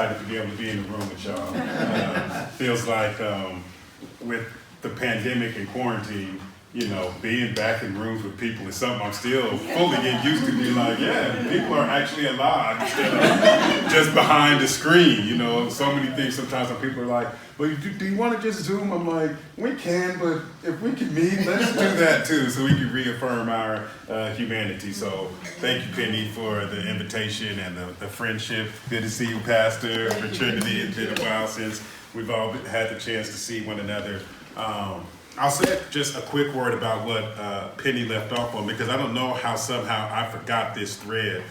excited to be able to be in the room with y'all. Feels like with the pandemic and quarantine, you know, being back in rooms with people is something I'm still fully getting used to. Being like, yeah, people are actually alive instead of just behind the screen. You know, so many things sometimes when people are like, well, do you want to just Zoom? I'm like, we can, but if we can meet, let's do that too, so we can reaffirm our humanity. So thank you, Penny, for the invitation and the friendship. Good to see you, Pastor, for Trinity. It's been a while since we've all had the chance to see one another. I'll say just a quick word about what Penny left off on, because I don't know how somehow I forgot this thread,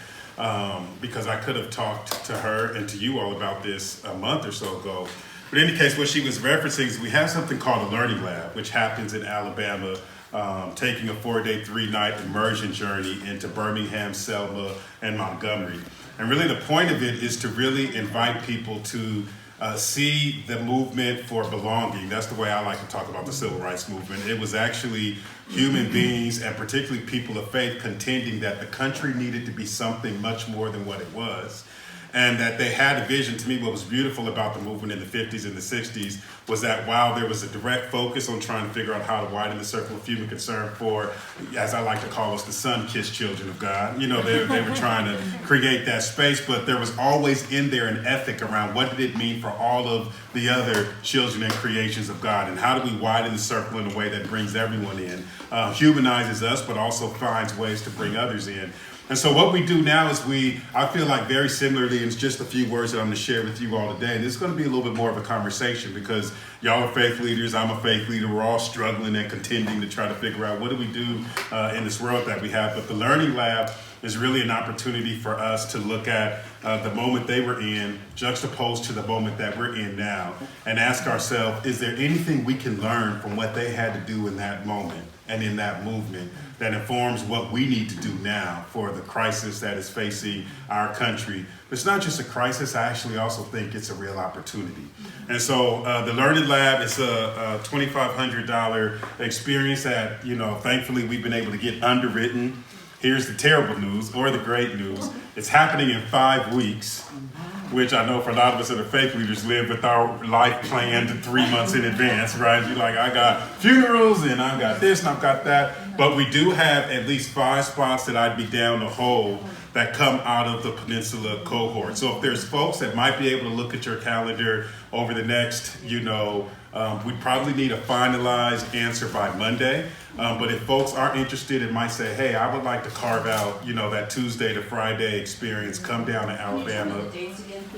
because I could have talked to her and to you all about this a month or so ago. But in any case, what she was referencing is we have something called a learning lab, which happens in Alabama, taking a 4-day, 3-night immersion journey into Birmingham, Selma, and Montgomery. And really the point of it is to really invite people to see the movement for belonging. That's the way I like to talk about the civil rights movement. It was actually human beings, and particularly people of faith, contending that the country needed to be something much more than what it was. And that they had a vision. To me, what was beautiful about the movement in the 50s and the 60s was that while there was a direct focus on trying to figure out how to widen the circle of human concern for, as I like to call us, the sun-kissed children of God, you know, they were trying to create that space, but there was always in there an ethic around what did it mean for all of the other children and creations of God, and how do we widen the circle in a way that brings everyone in, humanizes us, but also finds ways to bring others in. And so what we do now is I feel like very similarly, and it's just a few words that I'm going to share with you all today. And it's going to be a little bit more of a conversation because y'all are faith leaders, I'm a faith leader. We're all struggling and contending to try to figure out what do we do in this world that we have. But the Learning Lab is really an opportunity for us to look at the moment they were in, juxtaposed to the moment that we're in now, and ask ourselves, is there anything we can learn from what they had to do in that moment and in that movement that informs what we need to do now for the crisis that is facing our country? But it's not just a crisis, I actually also think it's a real opportunity. And so the Learning Lab is a $2,500 experience that, you know, thankfully we've been able to get underwritten. Here's the terrible news, or the great news. It's happening in 5 weeks, which I know for a lot of us that are faith leaders live with our life planned 3 months in advance, right? You're like, I got funerals and I've got this and I've got that. But we do have at least 5 spots that I'd be down to hold that come out of the Peninsula cohort. So if there's folks that might be able to look at your calendar over the next, we'd probably need a finalized answer by Monday. But if folks are interested and might say, hey, I would like to carve out, that Tuesday to Friday experience, come down to Alabama.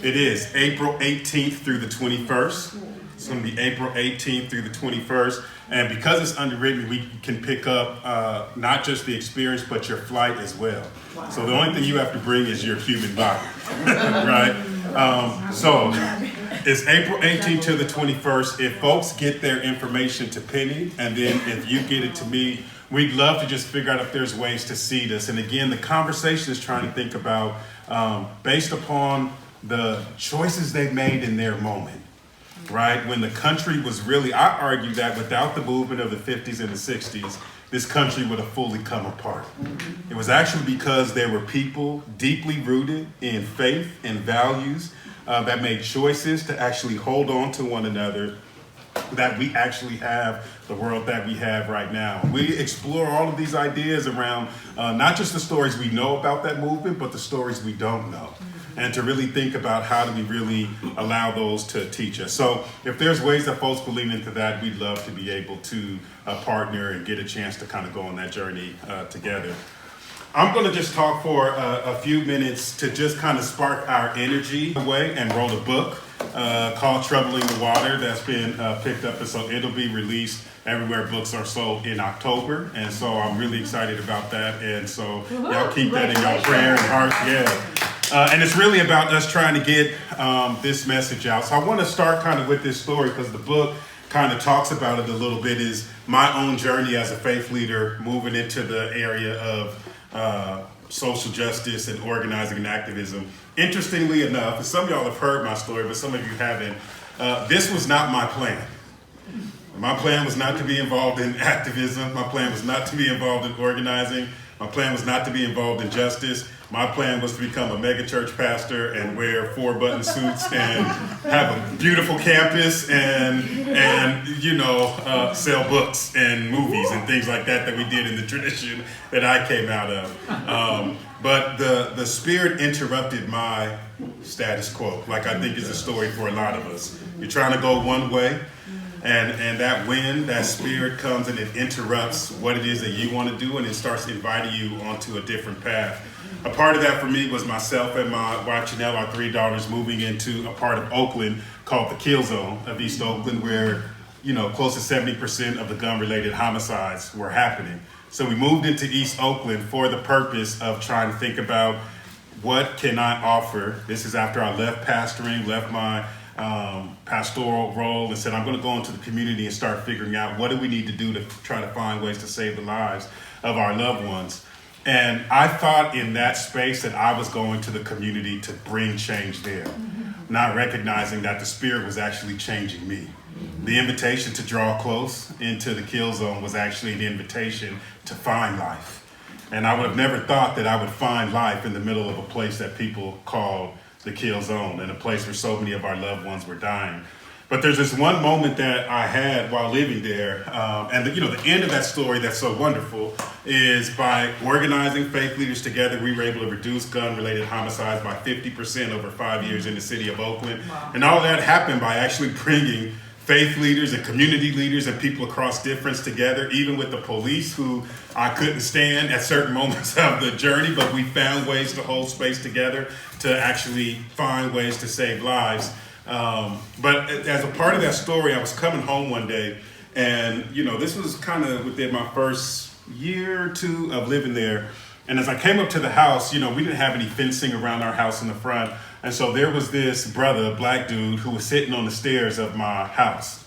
It is April 18th through the 21st. It's going to be April 18th through the 21st. And because it's underwritten, we can pick up not just the experience, but your flight as well. Wow. So the only thing you have to bring is your human body, right? So it's April 18th to the 21st. If folks get their information to Penny, and then if you get it to me, we'd love to just figure out if there's ways to seed us. And again, the conversation is trying to think about, based upon the choices they've made in their moment, right? When the country was really, I argue that without the movement of the 50s and the 60s, this country would have fully come apart. Mm-hmm. It was actually because there were people deeply rooted in faith and values that made choices to actually hold on to one another, that we actually have the world that we have right now. We explore all of these ideas around not just the stories we know about that movement, but the stories we don't know. And to really think about how do we really allow those to teach us. So if there's ways that folks will lean into that, we'd love to be able to partner and get a chance to kind of go on that journey together. I'm going to just talk for a few minutes to just kind of spark our energy away and wrote a book called Troubling the Water that's been picked up. And so it'll be released everywhere books are sold in October. And so I'm really excited about that. And so y'all keep that in your prayer and heart. Yeah. And it's really about us trying to get this message out. So I want to start kind of with this story because the book kind of talks about it a little bit, is my own journey as a faith leader moving into the area of social justice and organizing and activism. Interestingly enough, and some of y'all have heard my story, but some of you haven't, this was not my plan. My plan was not to be involved in activism. My plan was not to be involved in organizing. My plan was not to be involved in justice. My plan was to become a mega church pastor and wear 4-button suits and have a beautiful campus and sell books and movies and things like that we did in the tradition that I came out of. But the Spirit interrupted my status quo, like I think is a story for a lot of us. You're trying to go one way, and that wind, that Spirit comes and it interrupts what it is that you want to do, and it starts inviting you onto a different path. A part of that for me was myself and my wife Janelle, our 3 daughters, moving into a part of Oakland called the Kill Zone of East Oakland, where close to 70% of the gun-related homicides were happening. So we moved into East Oakland for the purpose of trying to think about what can I offer. This is after I left pastoring, left my pastoral role, and said I'm going to go into the community and start figuring out what do we need to do to try to find ways to save the lives of our loved ones. And I thought in that space that I was going to the community to bring change there, not recognizing that the Spirit was actually changing me. The invitation to draw close into the Kill Zone was actually an invitation to find life. And I would have never thought that I would find life in the middle of a place that people call the Kill Zone, and a place where so many of our loved ones were dying. But there's this one moment that I had while living there, and the end of that story that's so wonderful is by organizing faith leaders together, we were able to reduce gun-related homicides by 50% over 5 years in the city of Oakland. Wow. And all that happened by actually bringing faith leaders and community leaders and people across difference together, even with the police who I couldn't stand at certain moments of the journey, but we found ways to hold space together to actually find ways to save lives. But as a part of that story, I was coming home one day, and this was kind of within my first year or two of living there. And as I came up to the house, we didn't have any fencing around our house in the front. And so there was this brother, a black dude, who was sitting on the stairs of my house.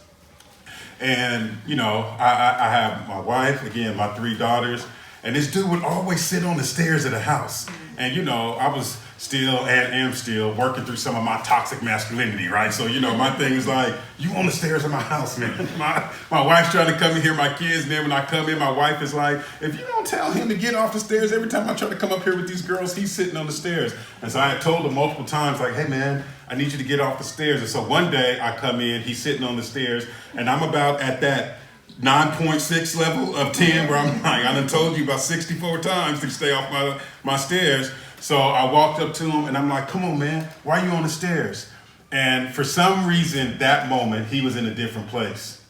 And, I have my wife, again, my 3 daughters, and this dude would always sit on the stairs of the house. And, I was still and am still working through some of my toxic masculinity, right? So, my thing is like, you on the stairs of my house, man. My wife's trying to come in here, my kids, and then when I come in, my wife is like, if you don't tell him to get off the stairs, every time I try to come up here with these girls, he's sitting on the stairs. And so I had told him multiple times, like, hey, man, I need you to get off the stairs. And so one day I come in, he's sitting on the stairs, and I'm about at that 9.6 level of 10 where I'm like, I done told you about 64 times to stay off my stairs. So I walked up to him and I'm like, come on, man, why are you on the stairs? And for some reason, that moment, he was in a different place.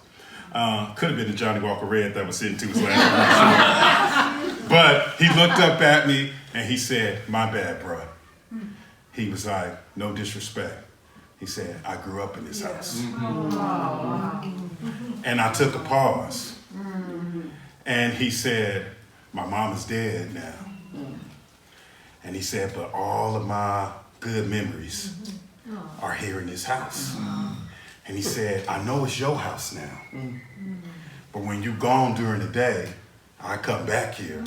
Could have been the Johnny Walker Red that was sitting to his left. But he looked up at me and he said, my bad, bro. He was like, no disrespect. He said, I grew up in this house. And I took a pause. And he said, my mom is dead now. And he said, but all of my good memories are here in this house. And he said, I know it's your house now. But when you're gone during the day, I come back here.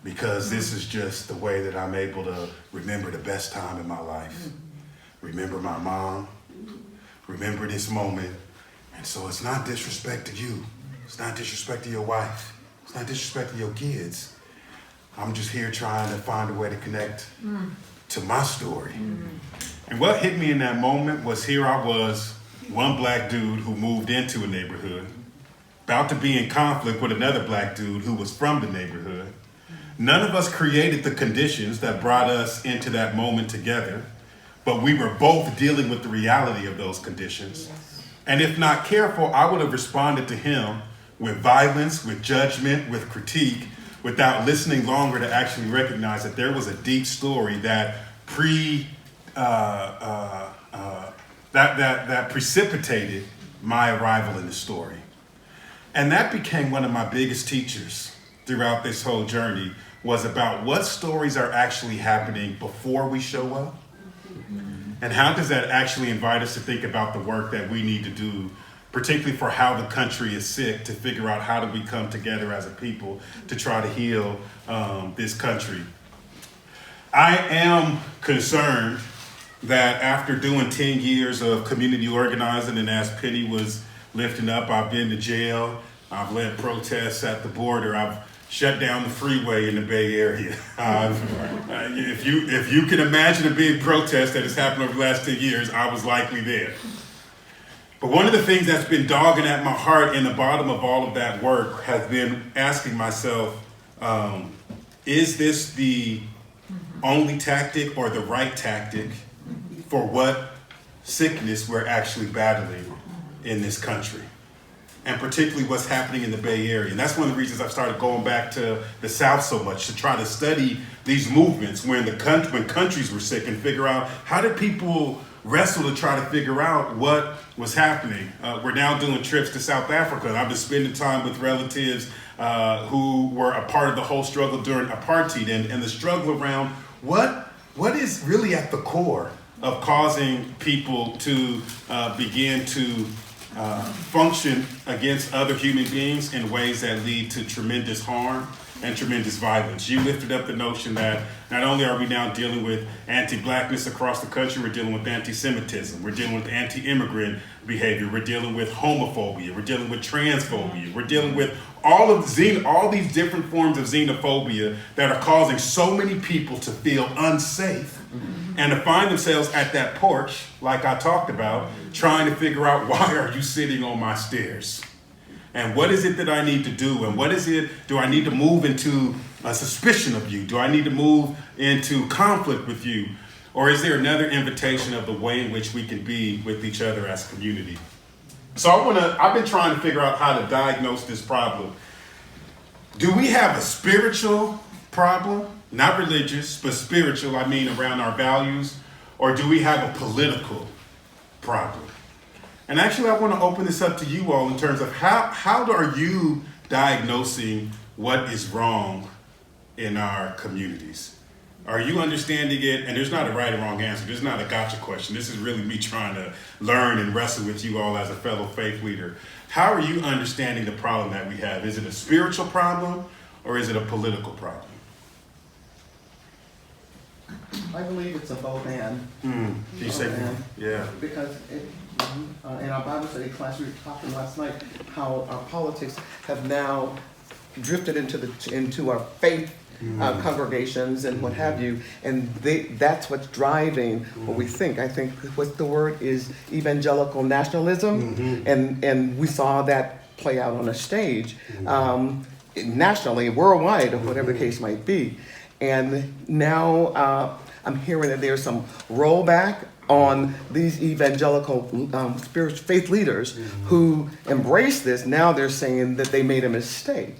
Because this is just the way that I'm able to remember the best time in my life. Remember my mom. Remember this moment. And so it's not disrespect to you. It's not disrespect to your wife. It's not disrespect to your kids. I'm just here trying to find a way to connect to my story. And what hit me in that moment was here I was, one black dude who moved into a neighborhood, about to be in conflict with another black dude who was from the neighborhood. None of us created the conditions that brought us into that moment together, but we were both dealing with the reality of those conditions. And if not careful, I would have responded to him with violence, with judgment, with critique, without listening longer to actually recognize that there was a deep story that that precipitated my arrival in the story. And that became one of my biggest teachers throughout this whole journey, was about what stories are actually happening before we show up. And how does that actually invite us to think about the work that we need to do, particularly for how the country is sick, to figure out how do we come together as a people to try to heal this country. I am concerned that after doing 10 years of community organizing, and as Penny was lifting up, I've been to jail, I've led protests at the border, I've shut down the freeway in the Bay Area. If you can imagine a big protest that has happened over the last 10 years, I was likely there. But one of the things that's been dogging at my heart in the bottom of all of that work has been asking myself, is this the only tactic or the right tactic for what sickness we're actually battling in this country? And particularly what's happening in the Bay Area. And that's one of the reasons I've started going back to the South so much, to try to study these movements when countries were sick and figure out how did people wrestle to try to figure out what was happening. We're now doing trips to South Africa, and I've been spending time with relatives who were a part of the whole struggle during apartheid and the struggle around what is really at the core of causing people to begin to function against other human beings in ways that lead to tremendous harm and tremendous violence. You lifted up the notion that not only are we now dealing with anti-blackness across the country, we're dealing with anti-Semitism, we're dealing with anti-immigrant behavior, we're dealing with homophobia, we're dealing with transphobia, we're dealing with all these different forms of xenophobia that are causing so many people to feel unsafe and to find themselves at that porch, like I talked about, trying to figure out, why are you sitting on my stairs? And what is it that I need to do? And what is it, do I need to move into a suspicion of you? Do I need to move into conflict with you? Or is there another invitation of the way in which we can be with each other as a community? So I've been trying to figure out how to diagnose this problem. Do we have a spiritual problem? Not religious, but spiritual, I mean around our values. Or do we have a political problem? And actually, I want to open this up to you all in terms of how are you diagnosing what is wrong in our communities? Are you understanding it? And there's not a right or wrong answer. There's not a gotcha question. This is really me trying to learn and wrestle with you all as a fellow faith leader. How are you understanding the problem that we have? Is it a spiritual problem or is it a political problem? I believe it's a both and. Can you say that? Yeah. Because in our Bible study class, we were talking last night how our politics have now drifted into our faith congregations and what have you, and that's what's driving what we think. I think what the word is evangelical nationalism, and we saw that play out on a stage nationally, worldwide, or whatever the case might be. And now I'm hearing that there's some rollback on these evangelical spiritual faith leaders who embrace this. Now they're saying that they made a mistake.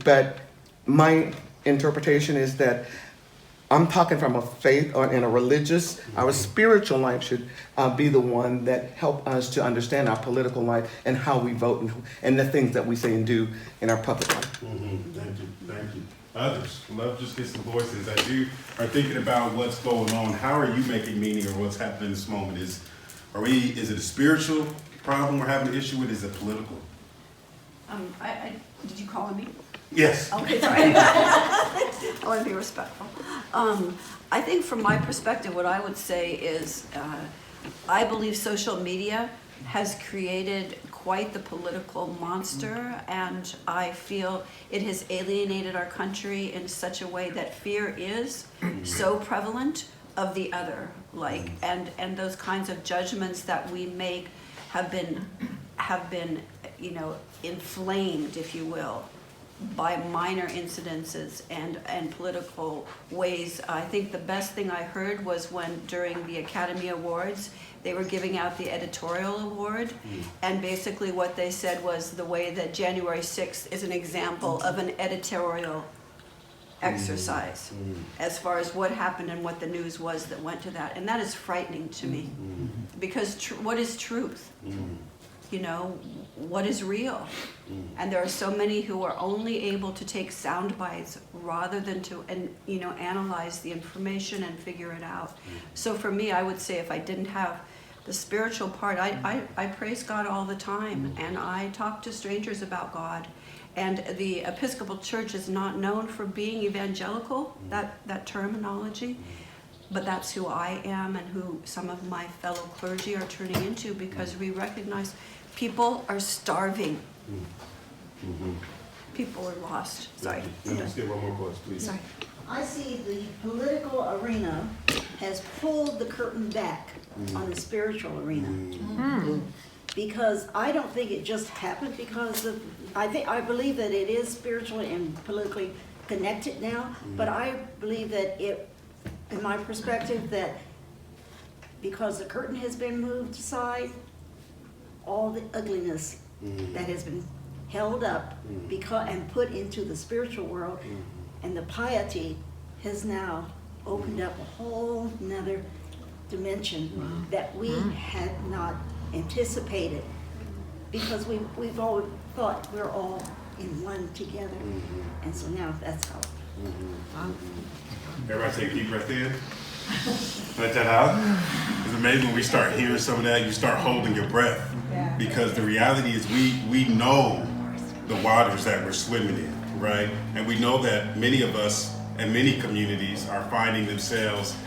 But my interpretation is that I'm talking from a faith or in a religious, our spiritual life should be the one that help us to understand our political life and how we vote and the things that we say and do in our public life. Thank you. Others, love just get some voices. As you are thinking about what's going on, how are you making meaning of what's happening in this moment? Is it a spiritual problem we're having an issue with? Is it political? Did you call on me? Yes. Okay, sorry. I want to be respectful. I think from my perspective, what I would say is I believe social media has created quite the political monster, and I feel it has alienated our country in such a way that fear is so prevalent of the other, and those kinds of judgments that we make have been inflamed, if you will, by minor incidences and political ways. I think the best thing I heard was when during the Academy Awards they were giving out the editorial award, and basically what they said was the way that January 6th is an example of an editorial exercise as far as what happened and what the news was that went to that. And that is frightening to me, because what is truth? What is real? And there are so many who are only able to take sound bites rather than to analyze the information and figure it out. So for me, I would say if I didn't have the spiritual part, I praise God all the time, and I talk to strangers about God. And the Episcopal Church is not known for being evangelical, that terminology, but that's who I am and who some of my fellow clergy are turning into, because we recognize people are starving. people are lost. Sorry. Let's get one more question, please. Sorry. I see the political arena has pulled the curtain back on the spiritual arena. Because I don't think it just happened because of, I believe that it is spiritually and politically connected now, but I believe that in my perspective, that because the curtain has been moved aside, all the ugliness that has been held up and put into the spiritual world, and the piety has now opened up a whole nother dimension that we had not anticipated, because we've always thought we're all in one together, and so now that's how. Everybody take a deep breath in. Let that out. It's amazing when we start hearing some of that, you start holding your breath. Because the reality is we know the waters that we're swimming in, right? And we know that many of us and many communities are finding themselves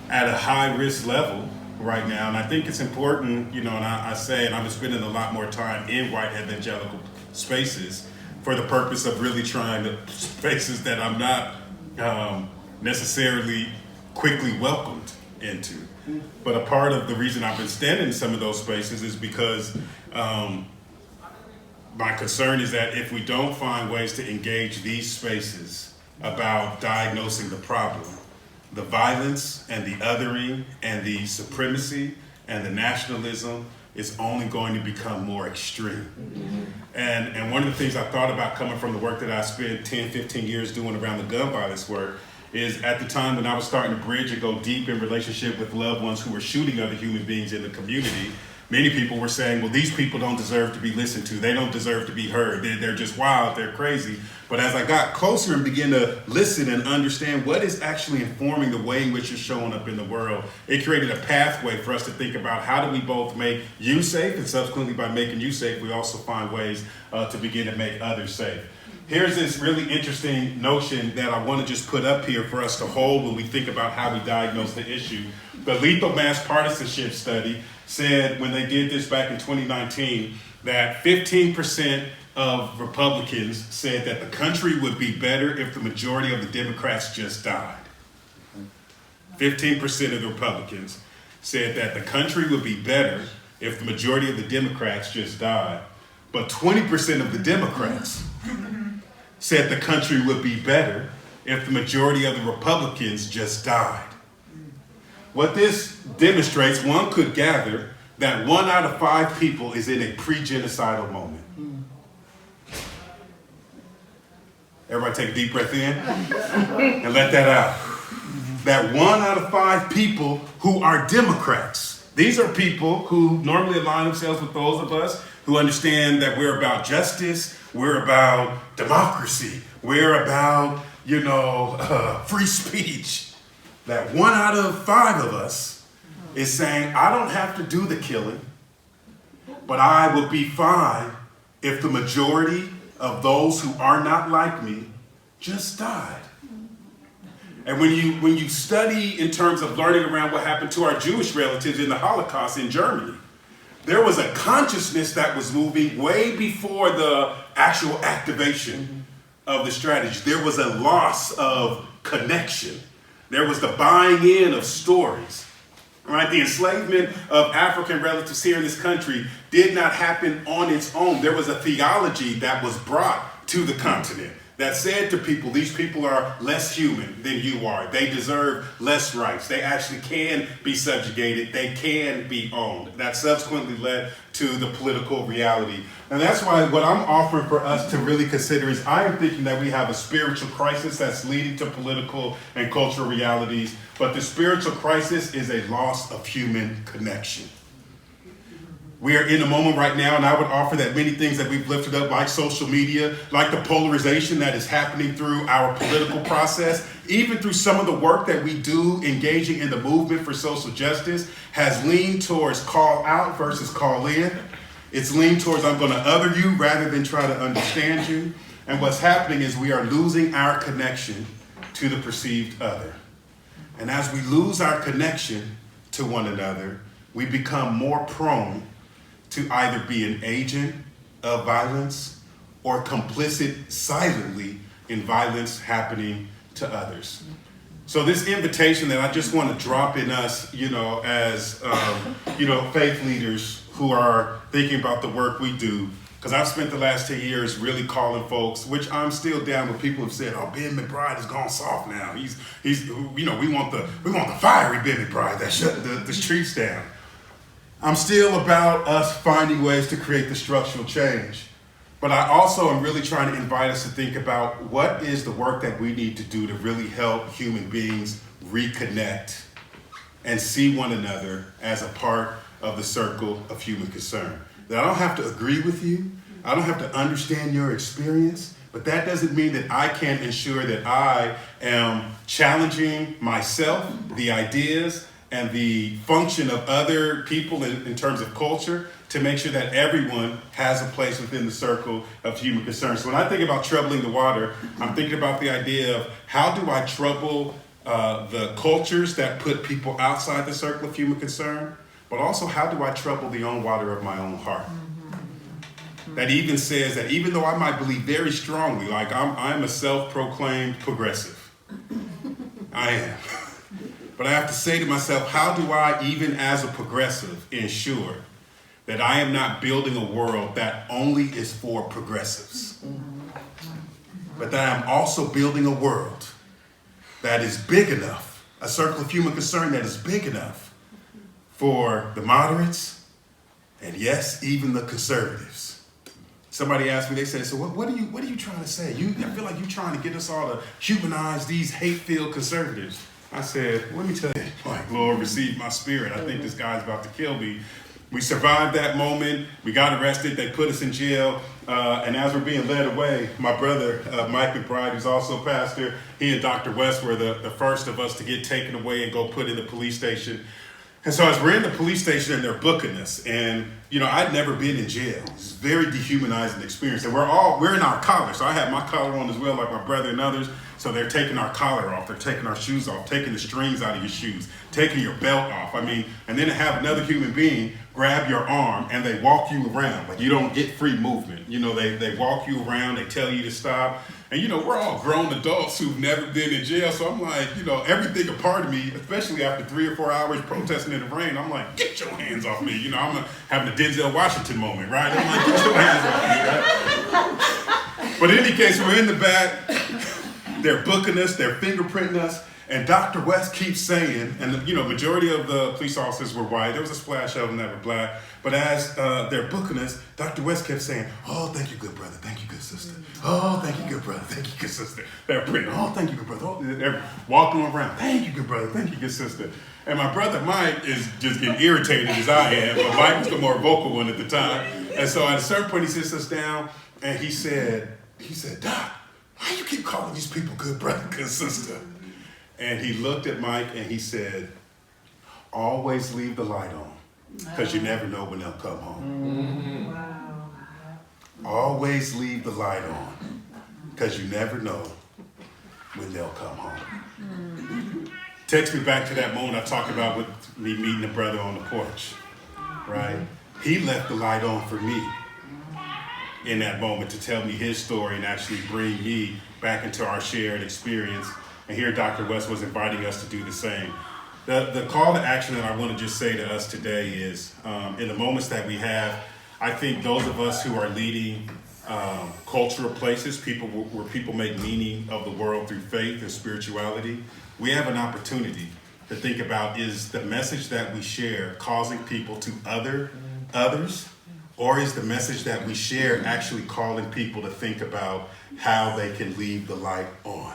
at a high risk level right now. And I think it's important, and I say, and I've been spending a lot more time in white evangelical spaces for the purpose of really trying to spaces that I'm not necessarily quickly welcomed into. But a part of the reason I've been standing in some of those spaces is because my concern is that if we don't find ways to engage these spaces about diagnosing the problem, the violence and the othering and the supremacy and the nationalism is only going to become more extreme. And one of the things I thought about coming from the work that I spent 10, 15 years doing around the gun violence work is at the time when I was starting to bridge and go deep in relationship with loved ones who were shooting other human beings in the community, many people were saying, well, these people don't deserve to be listened to. They don't deserve to be heard. They're just wild. They're crazy. But as I got closer and began to listen and understand what is actually informing the way in which you're showing up in the world, it created a pathway for us to think about how do we both make you safe, and subsequently by making you safe, we also find ways to begin to make others safe. Here's this really interesting notion that I want to just put up here for us to hold when we think about how we diagnose the issue. The Lethal Mass Partisanship Study said when they did this back in 2019 that 15% of Republicans said that the country would be better if the majority of the Democrats just died. 15% of the Republicans said that the country would be better if the majority of the Democrats just died. But 20% of the Democrats said the country would be better if the majority of the Republicans just died. What this demonstrates, one could gather that 1 out of 5 people is in a pre-genocidal moment. Everybody take a deep breath in and let that out. That 1 out of 5 people who are Democrats, these are people who normally align themselves with those of us who understand that we're about justice, we're about democracy, we're about, free speech. That 1 out of 5 of us is saying, I don't have to do the killing, but I would be fine if the majority of those who are not like me just died. And when you study in terms of learning around what happened to our Jewish relatives in the Holocaust in Germany, there was a consciousness that was moving way before the actual activation of the strategy. There was a loss of connection. There was the buying in of stories. Right? The enslavement of African relatives here in this country did not happen on its own. There was a theology that was brought to the continent that said to people, these people are less human than you are. They deserve less rights. They actually can be subjugated. They can be owned. That subsequently led to the political reality. And that's why what I'm offering for us to really consider is I am thinking that we have a spiritual crisis that's leading to political and cultural realities. But the spiritual crisis is a loss of human connection. We are in a moment right now, and I would offer that many things that we've lifted up, like social media, like the polarization that is happening through our political process, even through some of the work that we do engaging in the movement for social justice, has leaned towards call out versus call in. It's leaned towards I'm going to other you rather than try to understand you. And what's happening is we are losing our connection to the perceived other. And as we lose our connection to one another, we become more prone to either be an agent of violence or complicit silently in violence happening to others. So this invitation that I just want to drop in us, as, faith leaders who are thinking about the work we do, because I've spent the last 10 years really calling folks, which I'm still down with. People have said, "Oh, Ben McBride has gone soft now. He's, we want the fiery Ben McBride that shut the streets down." I'm still about us finding ways to create the structural change. But I also am really trying to invite us to think about what is the work that we need to do to really help human beings reconnect and see one another as a part of the circle of human concern. That I don't have to agree with you, I don't have to understand your experience, but that doesn't mean that I can't ensure that I am challenging myself, the ideas, and the function of other people in terms of culture, to make sure that everyone has a place within the circle of human concern. So when I think about troubling the water, I'm thinking about the idea of how do I trouble the cultures that put people outside the circle of human concern, but also how do I trouble the own water of my own heart? That even says that even though I might believe very strongly, like I'm a self-proclaimed progressive, I am. But I have to say to myself, how do I, even as a progressive, ensure that I am not building a world that only is for progressives, but that I'm also building a world that is big enough, a circle of human concern that is big enough for the moderates and, yes, even the conservatives. Somebody asked me, they said, "So what are you trying to say? I feel like you're trying to get us all to humanize these hate-filled conservatives." I said, "Let me tell you, Lord, receive my spirit. I think this guy's about to kill me." We survived that moment. We got arrested. They put us in jail. And as we're being led away, my brother, Mike McBride, who's also pastor, he and Dr. West were the first of us to get taken away and go put in the police station. And so as we're in the police station and they're booking us, and I'd never been in jail. It's a very dehumanizing experience. And we're in our collar. So I had my collar on as well, like my brother and others. So they're taking our collar off, they're taking our shoes off, taking the strings out of your shoes, taking your belt off. And then to have another human being grab your arm and they walk you around. Like, you don't get free movement. They walk you around, they tell you to stop. And we're all grown adults who've never been in jail. So I'm like, everything a part of me, especially after 3 or 4 hours protesting in the rain, I'm like, get your hands off me. I'm having a Denzel Washington moment, right? I'm like, get your hands off me, right? But in any case, we're in the back. They're booking us, they're fingerprinting us, and Dr. West keeps saying, and majority of the police officers were white, there was a splash of them that were black, but as they're booking us, Dr. West kept saying, "Oh, thank you, good brother, thank you, good sister. Oh, thank you, good brother, thank you, good sister." They're printing, "Oh, thank you, good brother." Oh, they're walking around, "Thank you, good brother, thank you, good sister." And my brother Mike is just getting irritated as I am, but Mike was the more vocal one at the time. And so at a certain point, he sits us down, and he said, "Doc, why you keep calling these people good brother, good sister?" And he looked at Mike and he said, "Always leave the light on, because you never know when they'll come home." Wow. Always leave the light on, because you never know when they'll come home. Takes me back to that moment I talked about with me meeting a brother on the porch, right? He left the light on for me in that moment to tell me his story and actually bring me back into our shared experience. And here Dr. West was inviting us to do the same. The call to action that I want to just say to us today is, in the moments that we have, I think those of us who are leading cultural places, where people make meaning of the world through faith and spirituality, we have an opportunity to think about, is the message that we share causing people to others? Or is the message that we share actually calling people to think about how they can leave the light on?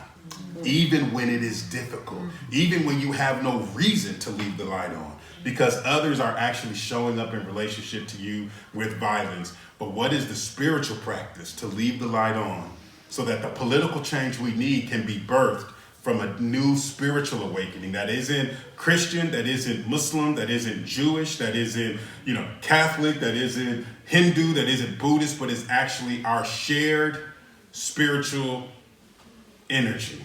Even when it is difficult, even when you have no reason to leave the light on, because others are actually showing up in relationship to you with violence. But what is the spiritual practice to leave the light on so that the political change we need can be birthed from a new spiritual awakening that isn't Christian, that isn't Muslim, that isn't Jewish, that isn't, Catholic, that isn't Hindu, that isn't Buddhist, but is actually our shared spiritual energy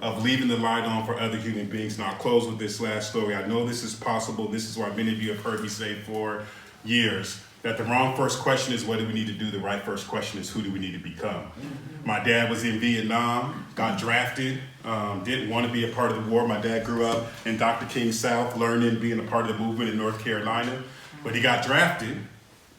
of leaving the light on for other human beings. And I'll close with this last story. I know this is possible. This is why many of you have heard me say for years. that the wrong first question is what do we need to do, the right first question is who do we need to become. My dad was in Vietnam, got drafted, didn't want to be a part of the war. My dad grew up in Dr. King South, learning, being a part of the movement in North Carolina, but he got drafted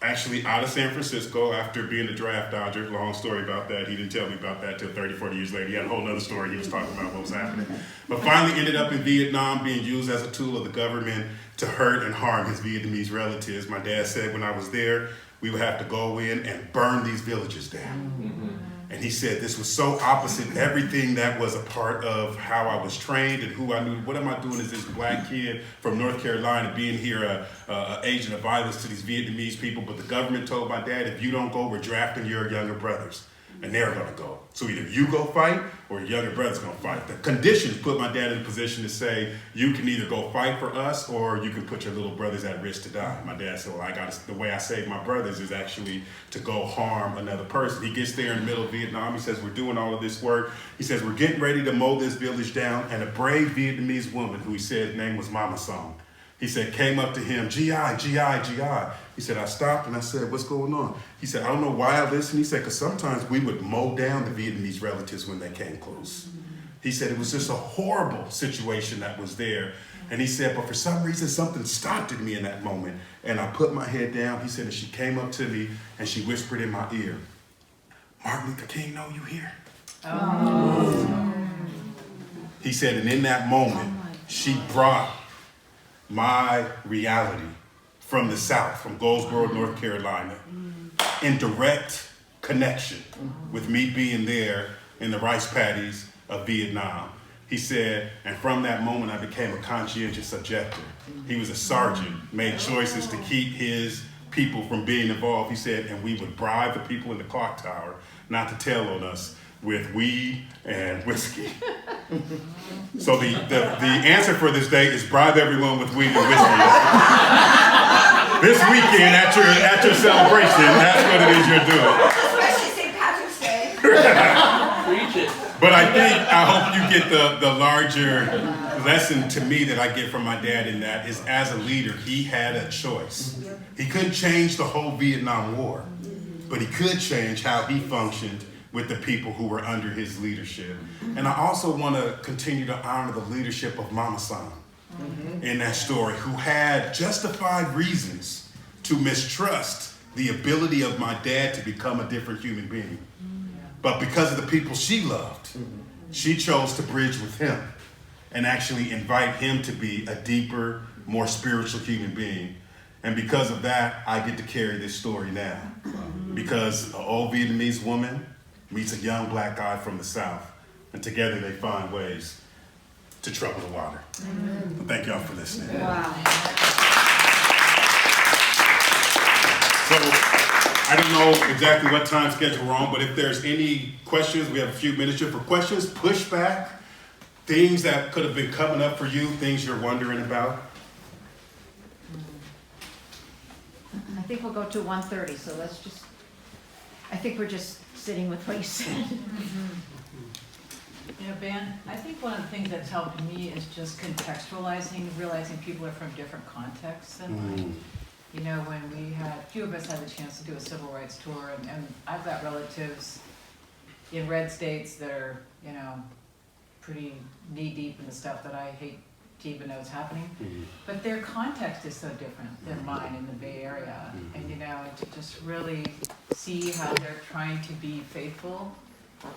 actually out of San Francisco after being a draft dodger. Long story about that. He didn't tell me about that till 30, 40 years later. He had a whole other story. He was talking about what was happening. But finally ended up in Vietnam being used as a tool of the government to hurt and harm his Vietnamese relatives. My dad said when I was there, we would have to go in and burn these villages down. And he said this was so opposite everything that was a part of how I was trained and who I knew. What am I doing as this black kid from North Carolina being here a agent of violence to these Vietnamese people? But the government told my dad, if you don't go, we're drafting your younger brothers. And they're gonna go. So either you go fight or your younger brother's gonna fight. The conditions put my dad in a position to say, you can either go fight for us or you can put your little brothers at risk to die. My dad said, well, the way I save my brothers is actually to go harm another person. He gets there in the middle of Vietnam. He says, we're doing all of this work. He says, we're getting ready to mow this village down. And a brave Vietnamese woman, who he said her name was Mama Song, he said, came up to him, GI, GI, GI. He said, I stopped and I said, what's going on? He said, I don't know why I listened. He said, because sometimes we would mow down the Vietnamese relatives when they came close. He said, it was just a horrible situation that was there. And he said, but for some reason, something stopped in me in that moment. And I put my head down. He said, and she came up to me and she whispered in my ear, Martin Luther King, know you here? Oh. He said, and in that moment, she brought my reality from the South, from Goldsboro, North Carolina, in direct connection with me being there in the rice paddies of Vietnam. He said, and from that moment I became a conscientious objector. He was a sergeant, made choices to keep his people from being involved. He said, and we would bribe the people in the clock tower not to tell on us with weed and whiskey. So the answer for this day is bribe everyone with weed and whiskey. This weekend at your celebration, that's what it is you're doing. Especially St. Patrick's Day. Preach it. But I hope you get the larger lesson to me that I get from my dad in that is as a leader, he had a choice. He couldn't change the whole Vietnam War, but he could change how he functioned with the people who were under his leadership. And I also want to continue to honor the leadership of Mama San in that story, who had justified reasons to mistrust the ability of my dad to become a different human being. But because of the people she loved, she chose to bridge with him and actually invite him to be a deeper, more spiritual human being. And because of that, I get to carry this story now. Because an old Vietnamese woman meets a young black guy from the South, and together they find ways to trouble the water. Well, thank y'all for listening. Wow. So, I don't know exactly what time schedule we're on, but if there's any questions, we have a few minutes here for questions, pushback, things that could have been coming up for you, things you're wondering about. I think we'll go to 1:30, so I think we're just sitting with what you said. You know, Ben, I think one of the things that's helped me is just contextualizing, realizing people are from different contexts than mine. You know, when a few of us had the chance to do a civil rights tour, and I've got relatives in red states that are, you know, pretty knee-deep in the stuff that I hate to even know is happening. But their context is so different than mine in the Bay Area. And, you know, to just really see how they're trying to be faithful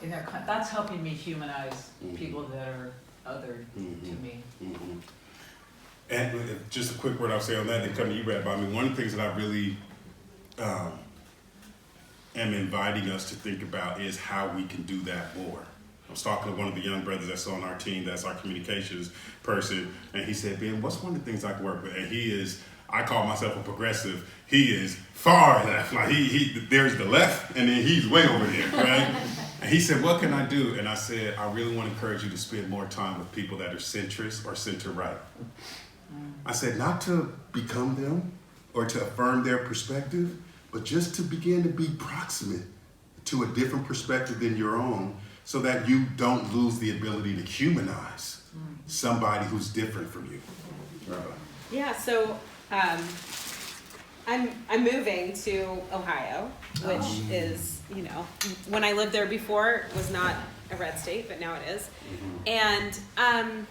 in their that's helping me humanize people that are othered to me. And just a quick word I'll say on that, and come to you, Rabbi. I mean, one of the things that I really am inviting us to think about is how we can do that more. I was talking to one of the young brothers that's on our team, that's our communications person, and he said, Ben, what's one of the things I can work with? And he is, I call myself a progressive, he is far left. Like there's the left, and then he's way over there, right? And he said, what can I do? And I said, I really want to encourage you to spend more time with people that are centrist or center-right. I said, not to become them or to affirm their perspective, but just to begin to be proximate to a different perspective than your own, so that you don't lose the ability to humanize somebody who's different from you. Rabbi. Yeah, so I'm moving to Ohio, which is, you know, when I lived there before, it was not a red state, but now it is. And I'm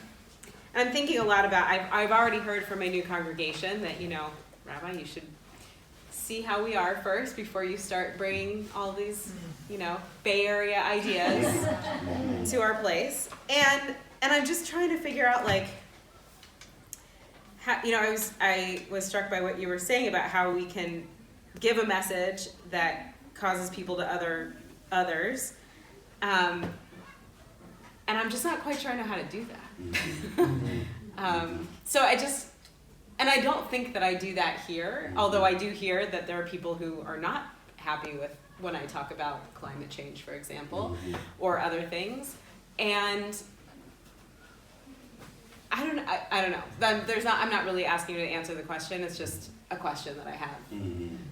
thinking a lot about, I've already heard from my new congregation that, you know, Rabbi, you should see how we are first before you start bringing all these, you know, Bay Area ideas to our place. And I'm just trying to figure out, like, how, you know, I was struck by what you were saying about how we can give a message that causes people to others. And I'm just not quite sure I know how to do that. So and I don't think that I do that here, although I do hear that there are people who are not happy with when I talk about climate change, for example, or other things. And I don't know. I'm not really asking you to answer the question. It's just a question that I have,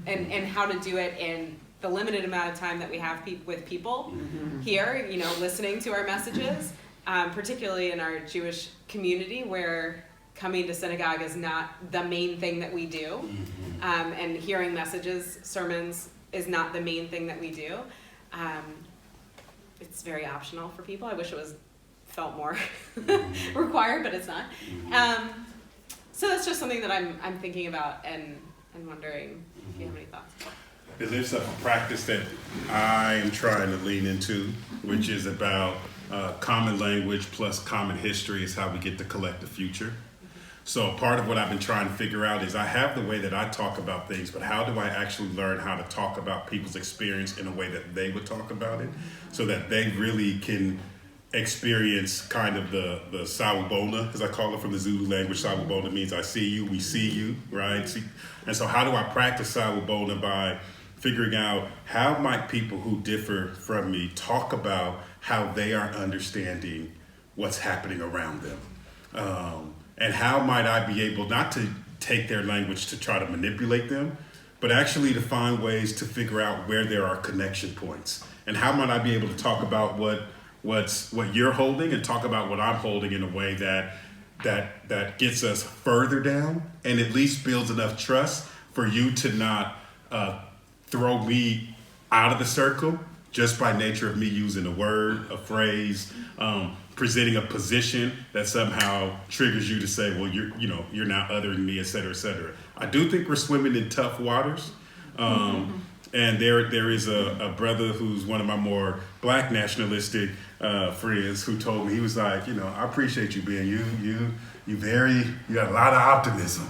and how to do it in the limited amount of time that we have with people here. You know, listening to our messages, particularly in our Jewish community, where coming to synagogue is not the main thing that we do, and hearing messages, sermons is not the main thing that we do. It's very optional for people. I wish it felt more required, but it's not. So that's just something that I'm thinking about and wondering if you have any thoughts. There's a practice that I'm trying to lean into, which is about common language plus common history is how we get the collective future. So part of what I've been trying to figure out is I have the way that I talk about things, but how do I actually learn how to talk about people's experience in a way that they would talk about it, so that they really can experience kind of the sawubona, as I call it from the Zulu language. Sawubona means I see you, we see you, right? And so how do I practice sawubona? By figuring out how might people who differ from me talk about how they are understanding what's happening around them. And how might I be able not to take their language to try to manipulate them, but actually to find ways to figure out where there are connection points. And how might I be able to talk about what you're holding and talk about what I'm holding in a way that gets us further down and at least builds enough trust for you to not throw me out of the circle just by nature of me using a word, a phrase, presenting a position that somehow triggers you to say, well, you're now other than me, et cetera, et cetera. I do think we're swimming in tough waters. And there is a brother who's one of my more black nationalistic friends who told me, he was like, I appreciate you being you got a lot of optimism.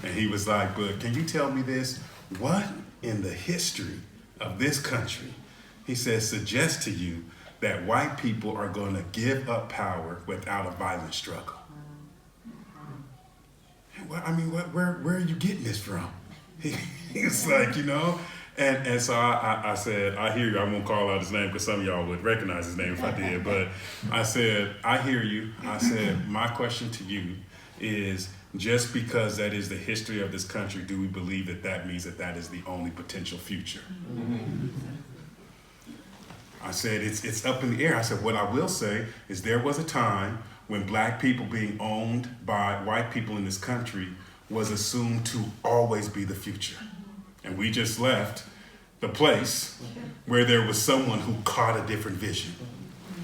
And he was like, but can you tell me this? What in the history of this country, he says, suggests to you that white people are going to give up power without a violent struggle? Well, I mean, where are you getting this from? He's like, and so I said, I hear you. I won't call out his name because some of y'all would recognize his name if I did. But I said, I hear you. I said, my question to you is, just because that is the history of this country, do we believe that means that is the only potential future? I said, it's up in the air. I said, what I will say is there was a time when black people being owned by white people in this country was assumed to always be the future. And we just left the place where there was someone who caught a different vision.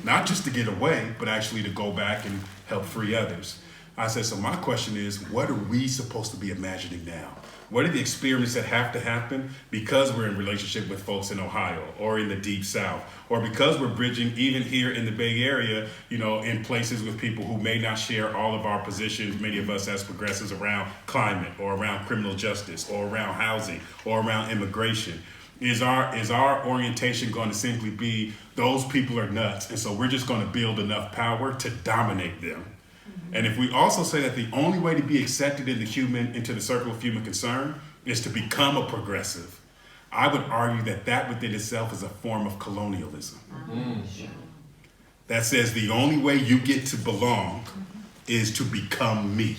Not just to get away, but actually to go back and help free others. I said, so my question is, what are we supposed to be imagining now? What are the experiments that have to happen because we're in relationship with folks in Ohio or in the Deep South, or because we're bridging even here in the Bay Area, in places with people who may not share all of our positions, many of us as progressives, around climate or around criminal justice or around housing or around immigration? Is our orientation going to simply be those people are nuts, and so we're just going to build enough power to dominate them? And if we also say that the only way to be accepted into the circle of human concern is to become a progressive, I would argue that within itself is a form of colonialism. That says the only way you get to belong is to become me.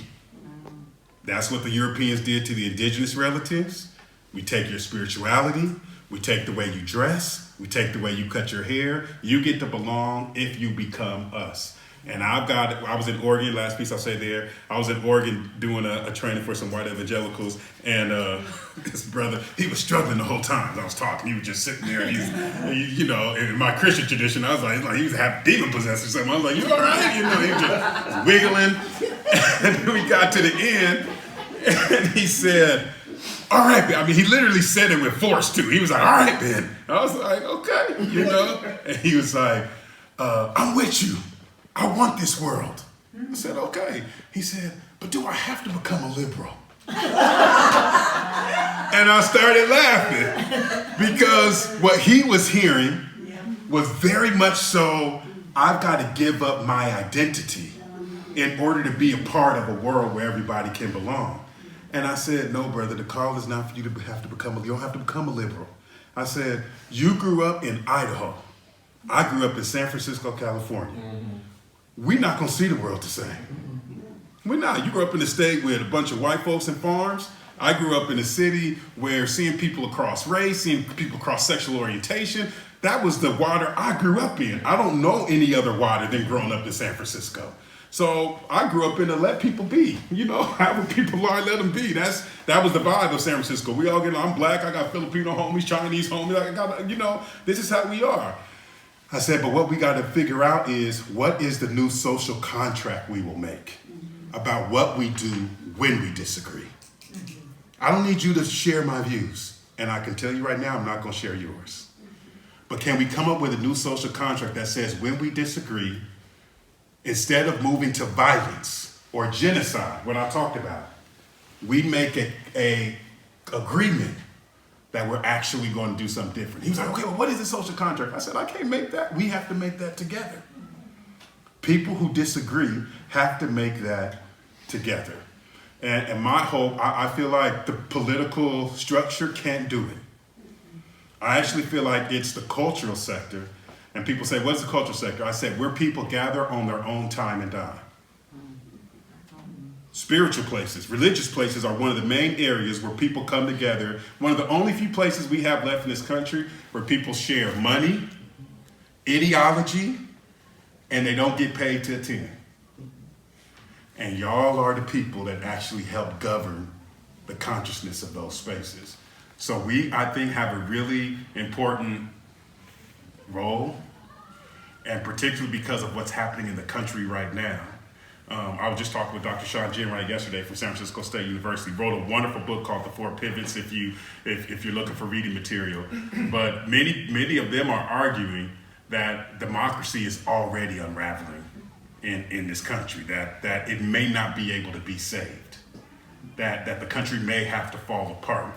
That's what the Europeans did to the indigenous relatives. We take your spirituality, we take the way you dress, we take the way you cut your hair. You get to belong if you become us. And I was in Oregon, last piece I'll say there. I was in Oregon doing a training for some white evangelicals, and this brother, he was struggling the whole time I was talking. He was just sitting there, and you know, in my Christian tradition, I was like he was half demon possessed or something. I was like, you all right? You know, he was just wiggling. And then we got to the end, and he said, all right, Ben. I mean, he literally said it with force too. He was like, all right, Ben. I was like, okay, you know. And he was like, I'm with you. I want this world. I said, okay. He said, but do I have to become a liberal? And I started laughing because what he was hearing was very much so, I've got to give up my identity in order to be a part of a world where everybody can belong. And I said, no, brother, the call is not for you to have to become you don't have to become a liberal. I said, you grew up in Idaho. I grew up in San Francisco, California. We're not going to see the world the same. We're not. You grew up in a state with a bunch of white folks and farms. I grew up in a city where seeing people across race, seeing people across sexual orientation, that was the water I grew up in. I don't know any other water than growing up in San Francisco. So I grew up in a let people be. You know, how people are, let them be. That was the vibe of San Francisco. We all get, I'm black, I got Filipino homies, Chinese homies, I got, you know, this is how we are. I said, but what we got to figure out is what is the new social contract we will make about what we do when we disagree. I don't need you to share my views. And I can tell you right now, I'm not going to share yours. But can we come up with a new social contract that says when we disagree, instead of moving to violence or genocide, what I talked about, we make a agreement that we're actually going to do something different. He was like, okay, well, what is the social contract? I said, I can't make that. We have to make that together. People who disagree have to make that together. And my hope, I feel like the political structure can't do it. I actually feel like it's the cultural sector. And people say, what is the cultural sector? I said, where people gather on their own time and dime. Spiritual places, religious places are one of the main areas where people come together. One of the only few places we have left in this country where people share money, ideology, and they don't get paid to attend. And y'all are the people that actually help govern the consciousness of those spaces. So we, I think, have a really important role, and particularly because of what's happening in the country right now. I was just talking with Dr. Sean Jenwright yesterday from San Francisco State University. Wrote a wonderful book called The Four Pivots if you're looking for reading material. But many of them are arguing that democracy is already unraveling in this country, that it may not be able to be saved, that the country may have to fall apart.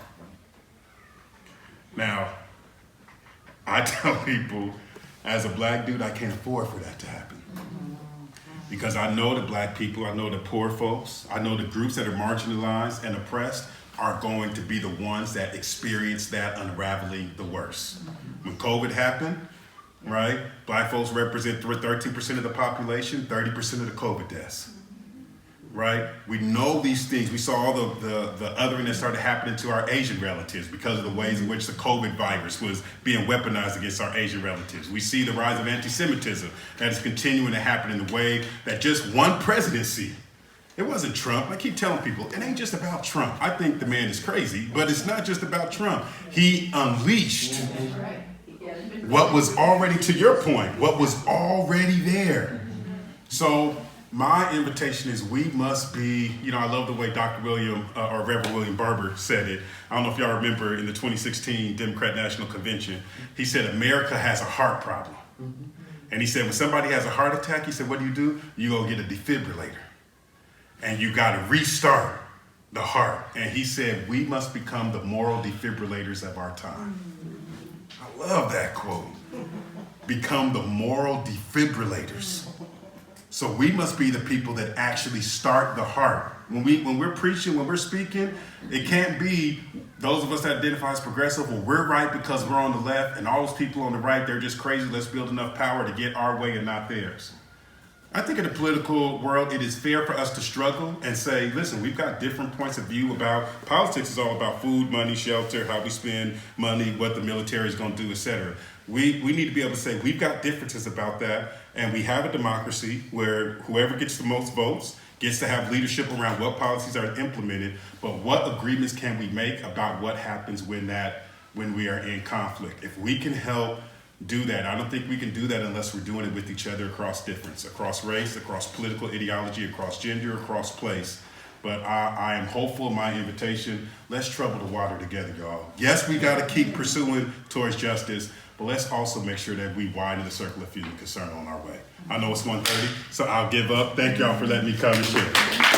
Now, I tell people, as a black dude, I can't afford for that to happen. Because I know the black people, I know the poor folks, I know the groups that are marginalized and oppressed are going to be the ones that experience that unraveling the worst. When COVID happened, right, black folks represent 13% of the population, 30% of the COVID deaths. Right? We know these things. We saw all the othering that started happening to our Asian relatives because of the ways in which the COVID virus was being weaponized against our Asian relatives. We see the rise of anti-Semitism that is continuing to happen in the way that just one presidency, it wasn't Trump. I keep telling people, it ain't just about Trump. I think the man is crazy, but it's not just about Trump. He unleashed what was already, to your point, what was already there. So my invitation is we must be, you know, I love the way Dr. William, or Reverend William Barber said it. I don't know if y'all remember in the 2016 Democrat National Convention, he said America has a heart problem. And he said when somebody has a heart attack, he said, what do? You go get a defibrillator. And you got to restart the heart. And he said, we must become the moral defibrillators of our time. I love that quote. Become the moral defibrillators. So we must be the people that actually start the heart. When we're preaching, when we're speaking, it can't be those of us that identify as progressive, well, we're right because we're on the left, and all those people on the right, they're just crazy. Let's build enough power to get our way and not theirs. I think in the political world, it is fair for us to struggle and say, listen, we've got different points of view about politics. Is all about food, money, shelter, how we spend money, what the military is going to do, etc. we need to be able to say we've got differences about that, and we have a democracy where whoever gets the most votes gets to have leadership around what policies are implemented, but what agreements can we make about what happens when we are in conflict. If we can help do that, I don't think we can do that unless we're doing it with each other across difference, across race, across political ideology, across gender, across place. But I am hopeful in my invitation. Let's trouble the water together, y'all. Yes, we got to keep pursuing towards justice, but let's also make sure that we widen the circle of feeling concern on our way. I know it's 1:30, so I'll give up. Thank y'all for letting me come and share.